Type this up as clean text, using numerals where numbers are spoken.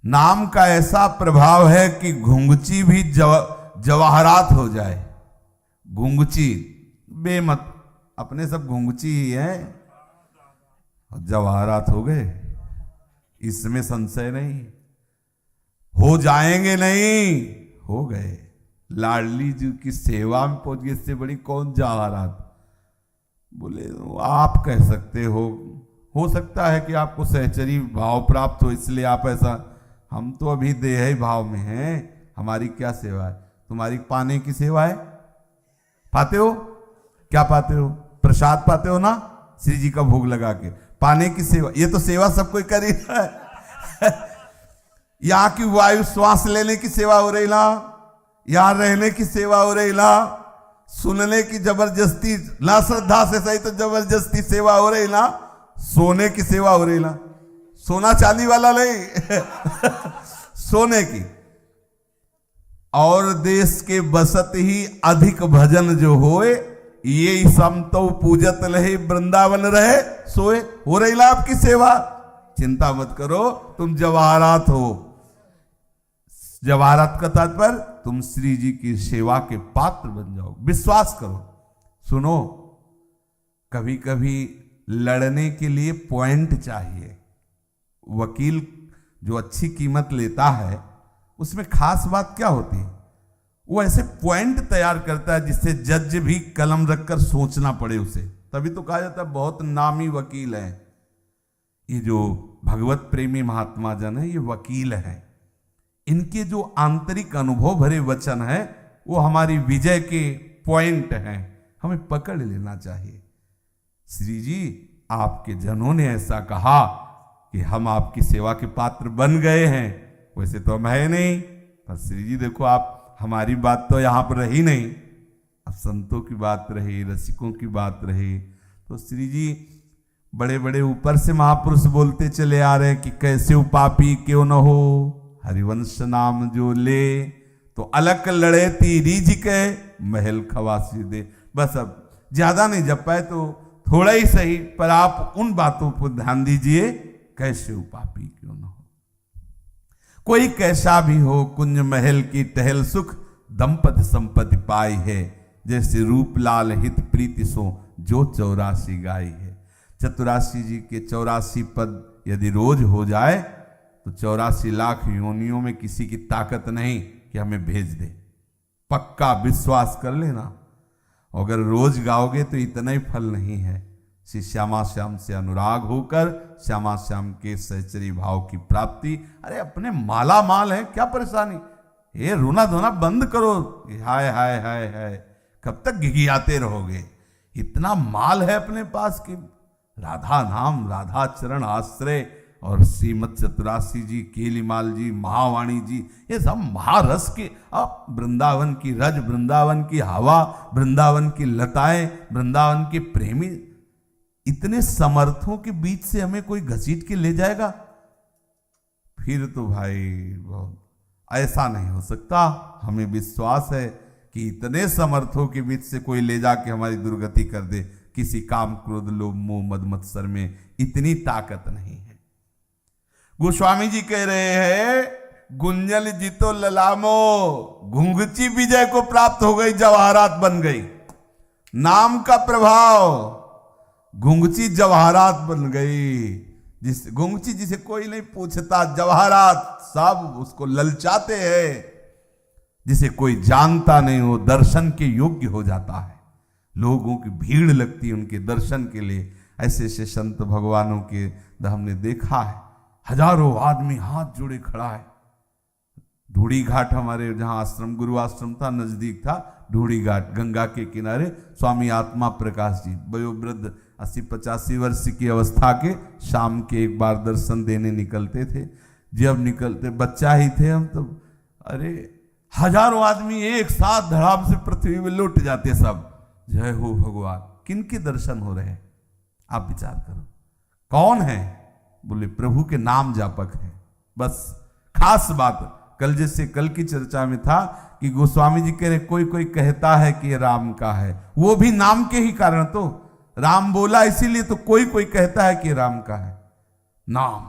नाम का ऐसा प्रभाव है कि घुंघची भी जवाहरात हो जाए। घुंघची बेमत अपने सब घुंघची ही है, जवाहरात हो गए, इसमें संशय नहीं। हो जाएंगे नहीं, हो गए। लाडली जी की सेवा में पहुंच गए, इससे बड़ी कौन जवाहरात। बोले आप कह सकते हो सकता है कि आपको सहचरी भाव प्राप्त हो, इसलिए आप ऐसा। हम तो अभी देह भाव में हैं, हमारी क्या सेवा है? तुम्हारी पाने की सेवा है, पाते हो? क्या पाते हो? प्रसाद पाते हो ना, श्री जी का भोग लगा के। पाने की सेवा, ये तो सेवा सब कोई कर ही रहा है। यहाँ की वायु श्वास लेने की सेवा हो रही ना, यहाँ रहने की सेवा हो रही ना, सुनने की जबरदस्ती ना, श्रद्धा से सही तो जबरदस्ती सेवा हो रही ना, सोने की सेवा हो रही ना, सोना चांदी वाला नहीं सोने की। और देश के बसत ही अधिक भजन जो होए, ये समतो पूजत रहे, वृंदावन रहे सोए। हो रही ना आपकी सेवा, चिंता मत करो, तुम जवाहरात हो। जवाहरात का तात्पर्य तुम श्री जी की सेवा के पात्र बन जाओ। विश्वास करो। सुनो, कभी कभी लड़ने के लिए पॉइंट चाहिए। वकील जो अच्छी कीमत लेता है, उसमें खास बात क्या होती है? वो ऐसे पॉइंट तैयार करता है जिससे जज भी कलम रखकर सोचना पड़े उसे। तभी तो कहा जाता है बहुत नामी वकील है। ये जो भगवत प्रेमी महात्मा जन है, ये वकील हैं। इनके जो आंतरिक अनुभव भरे वचन है, वो हमारी विजय के पॉइंट हैं, हमें पकड़ लेना चाहिए। श्री जी आपके जनों ने ऐसा कहा कि हम आपकी सेवा के पात्र बन गए हैं। वैसे तो हम है नहीं, पर श्री जी देखो, आप हमारी बात तो यहां पर रही नहीं, अब संतों की बात रही, रसिकों की बात रही। तो श्री जी बड़े बड़े ऊपर से महापुरुष बोलते चले आ रहे हैं कि कैसे उपापी क्यों न हो, हरिवंश नाम जो ले, तो अलग लड़े तीरीज के महल खवासी दे। बस अब ज्यादा नहीं जप पाए तो थोड़ा ही सही, पर आप उन बातों पर ध्यान दीजिए, कैसे उपापी क्यों न हो। कोई कैसा भी हो, कुंज महल की टहल सुख, दंपति संपत्ति पाई है, जैसे रूप लाल हित प्रीति सो जो 84 गाई है। चतुरासी जी के 84 पद यदि रोज हो जाए तो 84 लाख योनियों में किसी की ताकत नहीं कि हमें भेज दे। पक्का विश्वास कर लेना। अगर रोज गाओगे तो इतना ही फल नहीं है। श्री श्यामा श्याम से अनुराग होकर श्यामा श्याम के सहचरी भाव की प्राप्ति। अरे अपने माला माल है, क्या परेशानी? ये रोना धोना बंद करो। हाय हाय हाय हाय, कब तक घिघियाते रहोगे? इतना माल है अपने पास कि राधा नाम, राधा चरण आश्रय, और श्रीमद चतुरासी जी, केलीमाल जी, महावाणी जी, ये सब महारस के। अब वृंदावन की रज, वृंदावन की हवा, वृंदावन की लताएं, वृंदावन के प्रेमी, इतने समर्थों के बीच से हमें कोई घसीट के ले जाएगा? फिर तो भाई बहुत ऐसा नहीं हो सकता। हमें विश्वास है कि इतने समर्थों के बीच से कोई ले जाके हमारी दुर्गति कर दे, किसी काम क्रोध लोभ मोह मद मत्सर में इतनी ताकत नहीं है। गोस्वामी जी कह रहे हैं, गुंजल जीतो ललामो, घुंघची विजय को प्राप्त हो गई, जवाहरात बन गई। नाम का प्रभाव, घुंघची जवाहरात बन गई। जिस घुंघची जिसे कोई नहीं पूछता, जवाहरात सब उसको ललचाते हैं। जिसे कोई जानता नहीं हो, दर्शन के योग्य हो जाता है। लोगों की भीड़ लगती है उनके दर्शन के लिए। ऐसे ऐसे संत भगवानों के हमने देखा है, हजारों आदमी हाथ जोड़े खड़ा है। ढूढ़ी घाट, हमारे जहां आश्रम, गुरु आश्रम था, नजदीक था ढूढ़ी घाट, गंगा के किनारे स्वामी आत्मा प्रकाश जी, वयोवृद्ध 80-85 वर्ष की अवस्था के, शाम के एक बार दर्शन देने निकलते थे। जब निकलते, बच्चा ही थे हम तो, अरे हजारों आदमी एक साथ धड़ाम से पृथ्वी में लौट जाते सब। जय हो भगवान। किनके दर्शन हो रहे हैं आप विचार करो। कौन है? बोले प्रभु के नाम जापक है। बस खास बात, कल जैसे कल की चर्चा में था कि गोस्वामी जी कह रहे कोई कोई कहता है कि ये राम का है, वो भी नाम के ही कारण। तो राम बोला इसीलिए तो कोई कोई कहता है कि राम का है। नाम